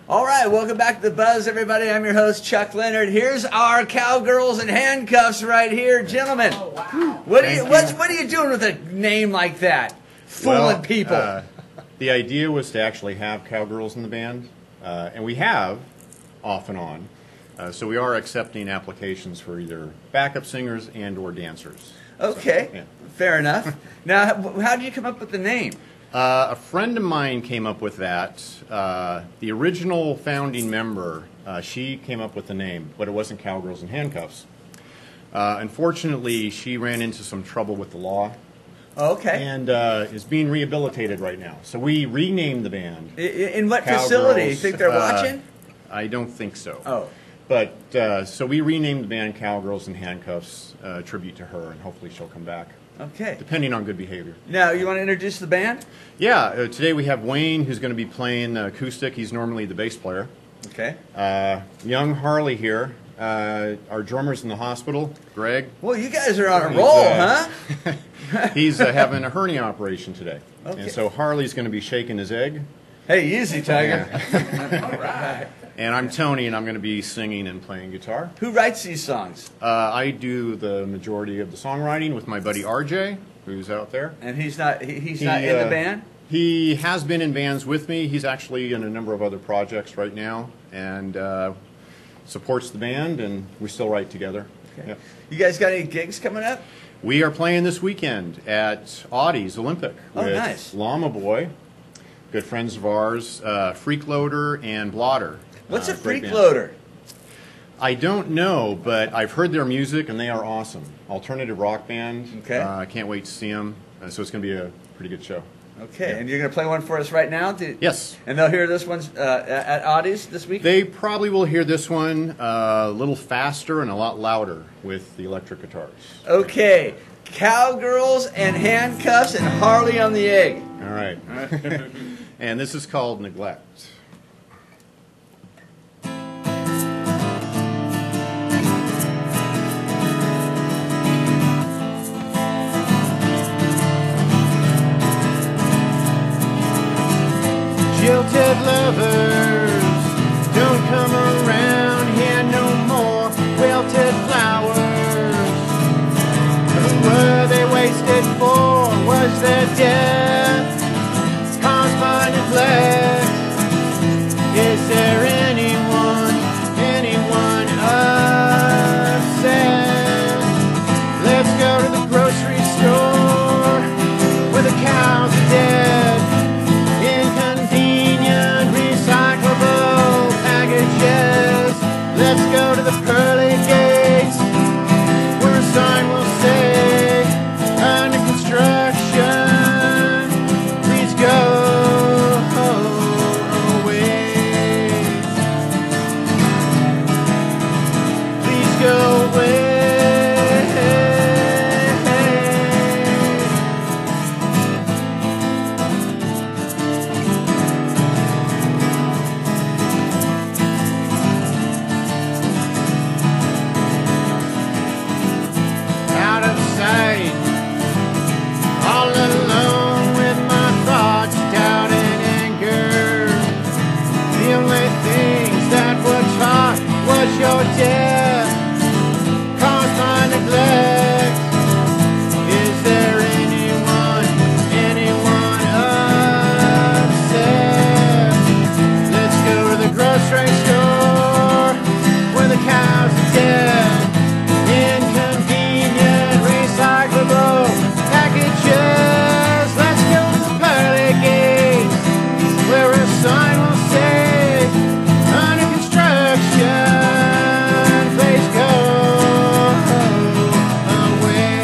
All right, welcome back to The Buzz, everybody. I'm your host, Chuck Leonard. Here's our Cowgirls and Handcuffs right here. Gentlemen, oh, wow. what are you doing with a name like that? Fooling people. The idea was to actually have Cowgirls in the band, and we have, off and on. So we are accepting applications for either backup singers and or dancers. Okay, yeah. Fair enough. Now, how did you come up with the name? A friend of mine came up with that. The original founding member, she came up with the name, but it wasn't Cowgirls and Handcuffs. Unfortunately, she ran into some trouble with the law. Okay. And is being rehabilitated right now. So we renamed the band. In what Cowgirls. facility? You think they're watching? I don't think so. Oh. But, so we renamed the band Cowgirls and Handcuffs, tribute to her, and hopefully she'll come back. Okay. Depending on good behavior. Now, you want to introduce the band? Yeah, today we have Wayne, who's going to be playing acoustic. He's normally the bass player. Okay. Young Harley here. Our drummer's in the hospital, Greg. Well, you guys are on a roll, huh? He's having a hernia operation today. Okay. And so Harley's going to be shaking his egg. Hey, easy, Tiger. All right. And I'm Tony, and I'm going to be singing and playing guitar. Who writes these songs? I do the majority of the songwriting with my buddy RJ, who's out there. And he's not in the band? He has been in bands with me. He's actually in a number of other projects right now, and supports the band, and we still write together. Okay. Yep. You guys got any gigs coming up? We are playing this weekend at Audie's Olympic with nice. Llama Boy, good friends of ours, Freak Loader, and Blotter. What's a great Freak band. Loader? I don't know, but I've heard their music, and they are awesome. Alternative rock band. Okay. I can't wait to see them. So it's going to be a pretty good show. Okay, Yeah. and you're going to play one for us right now? Yes. And they'll hear this one at Audie's this week? They probably will hear this one a little faster and a lot louder with the electric guitars. Okay, Cowgirls and Handcuffs and Harley on the Egg. All right. And this is called Neglect. Jilted lovers don't come around here no more. Wilted flowers, who were they wasted for? Was their death caused by neglect? Is there anyone upset? Let's go to the grocery store where the cows are dead. Let's go to the pearly gates where a sign will say, under construction, please go away. Please go away. All alone with my thoughts, doubt and anger. The only things that were taught was your death caused by neglect. Is there anyone upset? Let's go to the grocery store where the cows are dead. Inconvenient, recyclable packages. Let's go to the pearly gates where a sign will say, under construction, please go away.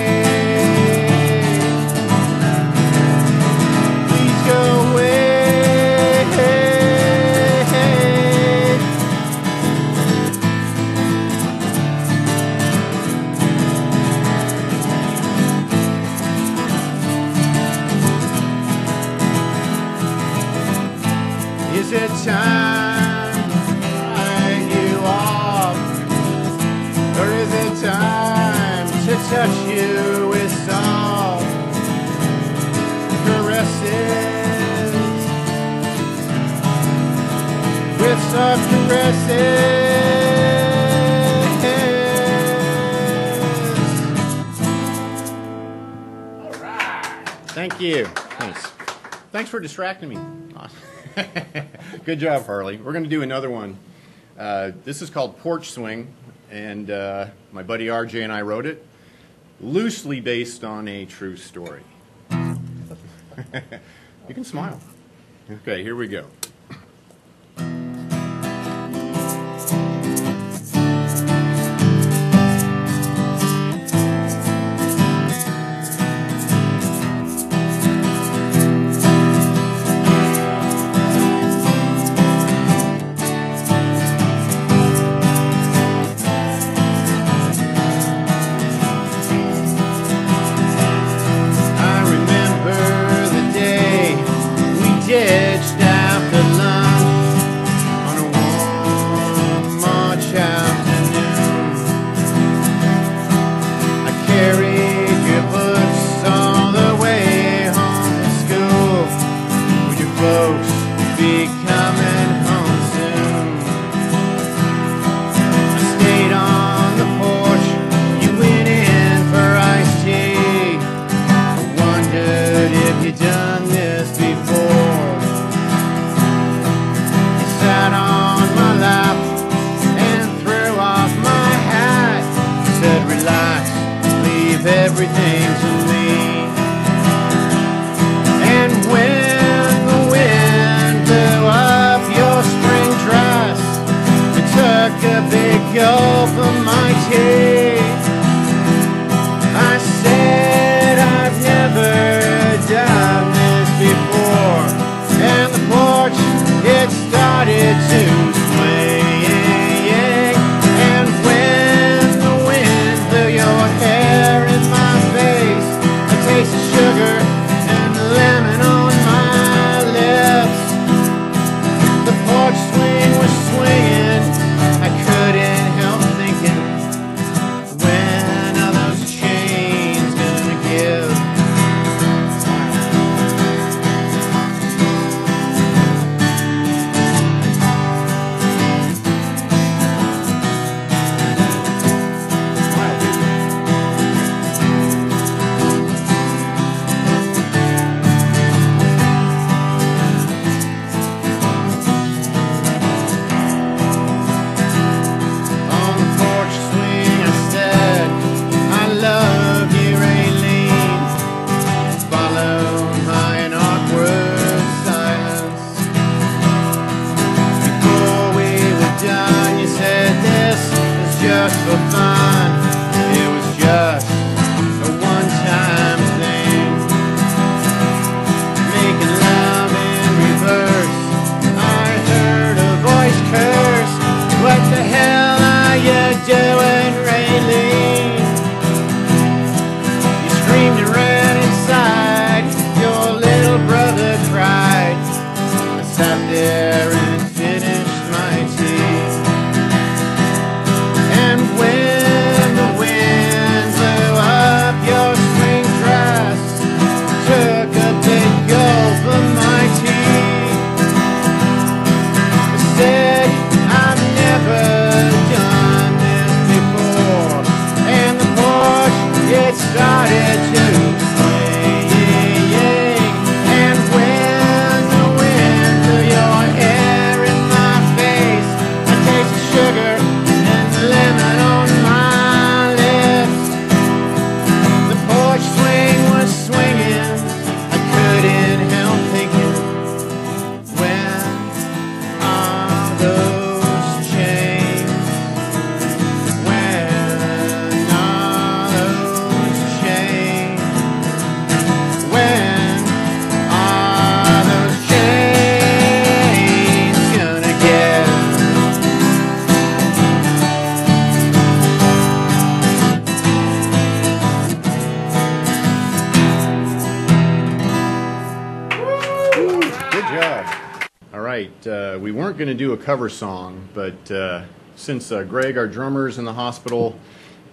Please go away. Is it time to write you off? Or is it time to touch you with soft caresses? with soft caresses. All right. Thank you. Thanks. Thanks for distracting me. Good job, Harley. We're going to do another one. This is called Porch Swing, and my buddy RJ and I wrote it, loosely based on a true story. You can smile. Okay, here we go. Ditched after lunch on a warm March afternoon. I carried your books all the way home from school. Would your folks be coming home soon? I stayed on the porch, you went in for iced tea. I wondered if you'd done this before. Sat on my lap and threw off my hat. Said, relax, leave everything to me. And when the wind blew up your spring dress, I took a big gulp of my tea. I said, I've never done this before. And the porch, it started to swing, and when the wind blew your hair in my face, I tasted sugar and lemon on my lips. The porch swing was swinging, I couldn't help thinking, when are those chains gonna give? On the porch swing I said, I love you, Raylene. Followed by an awkward silence. Before we were done, you said this was just for fun. It was just a one-time thing. Making love in reverse, I heard a voice curse. What the hell are you doing, Raylene? You screamed and ran inside, your little brother cried. I sat there and finished my tea. And when the wind blew up your spring dress, took a big gulp of my tea. I said, I've never done this before. And the porch, it started to swing. And when the wind blew your hair in my face, I tasted sugar and lemon on my lips. The porch swing was swinging, I couldn't help thinking, when are those chains? When are those chains? When are those chains gonna get? Good job. All right, we weren't going to do a cover song, but since Greg, our drummer, is in the hospital,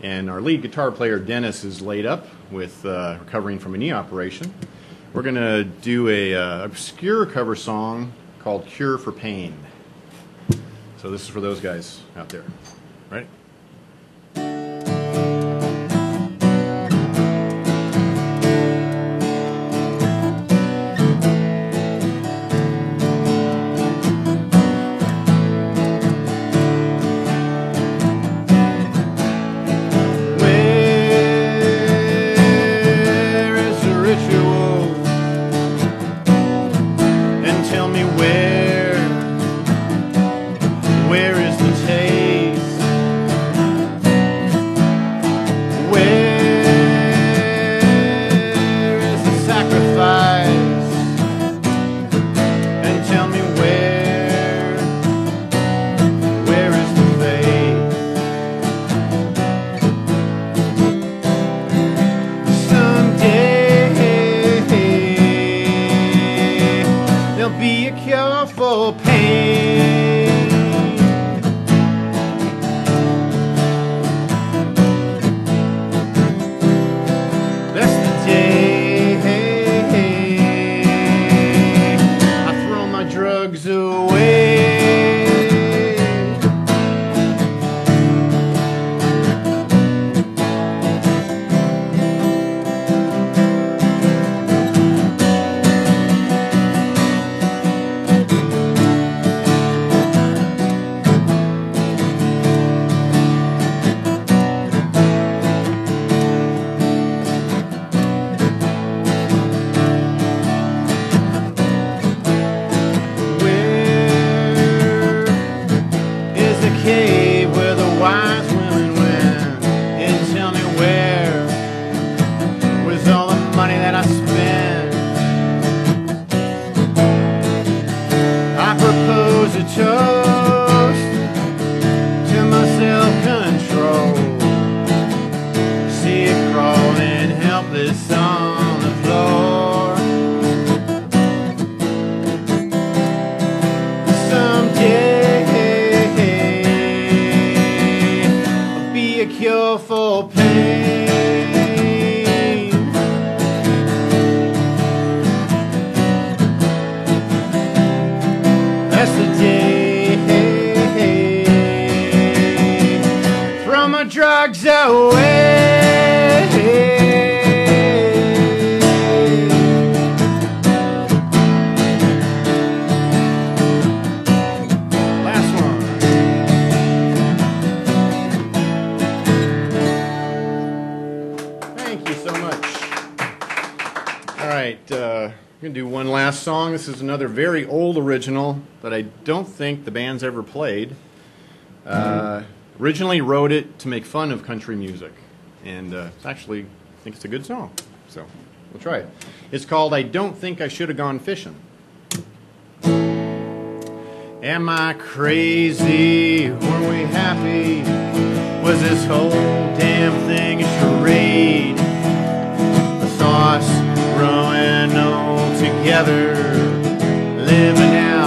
and our lead guitar player, Dennis, is laid up with recovering from a knee operation, we're going to do a obscure cover song called Cure for Pain. So this is for those guys out there. Ready? Where is the taste? Where is the sacrifice? And tell me where is the faith? Someday there'll be a cure for pain. Drugs away. Cave where the wise women went, and tell me where was all the money that I spent. I propose a toast to my self-control. See it crawling helpless on the floor. Someday a cure for pain. That's the day. Throw my drugs away. Thank you so much. All right, I'm going to do one last song. This is another very old original that I don't think the band's ever played. Originally wrote it to make fun of country music, and it's actually, I think it's a good song, so we'll try it. It's called I Don't Think I Should Have Gone Fishing. Am I crazy? Were we happy? Was this whole damn thing a charade? I saw us growing old together, living out